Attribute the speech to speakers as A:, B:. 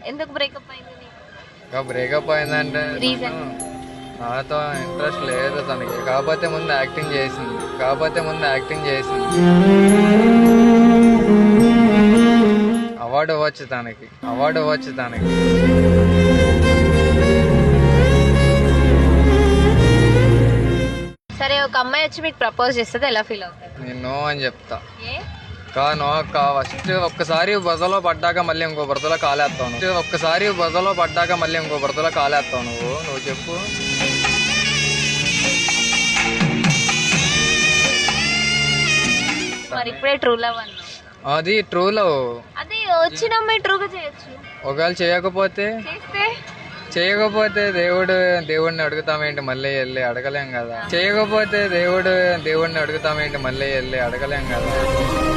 A: ఎందుకు బ్రేకప్ అయింది నీకు?
B: ఇంకా బ్రేకప్ అయిందంటే
A: రీజన్?
B: నాతో ఇంట్రెస్ట్ లేదు తనకి. కాకపోతే ముందు యాక్టింగ్ చేసింది. అవార్డు ఇవ్వచ్చు తనకి.
A: సరే, ఒక అమ్మాయి వచ్చి మీకు ప్రపోజ్ చేస్తుంది, ఎలా ఫీల్ అవుతుంది?
B: నేను నో అని చెప్తా.
A: ఏ?
B: నో అక్క. ఫస్ట్ ఒక్కసారి బురదలో పడ్డాక మళ్ళీ ఇంకో బురదలో కాలేస్తావు నువ్వు చెప్పు.
A: మరి ఇప్పుడే ట్రూ లవ్ అన్నా.
B: అది ట్రూ లవ్.
A: అది వచ్చిన అమ్మాయి ట్రూగా చేయొచ్చు.
B: ఒకవేళ చేయకపోతే దేవుడిని అడుగుతామేంటి మళ్ళీ వెళ్ళి? అడగలేం కదా.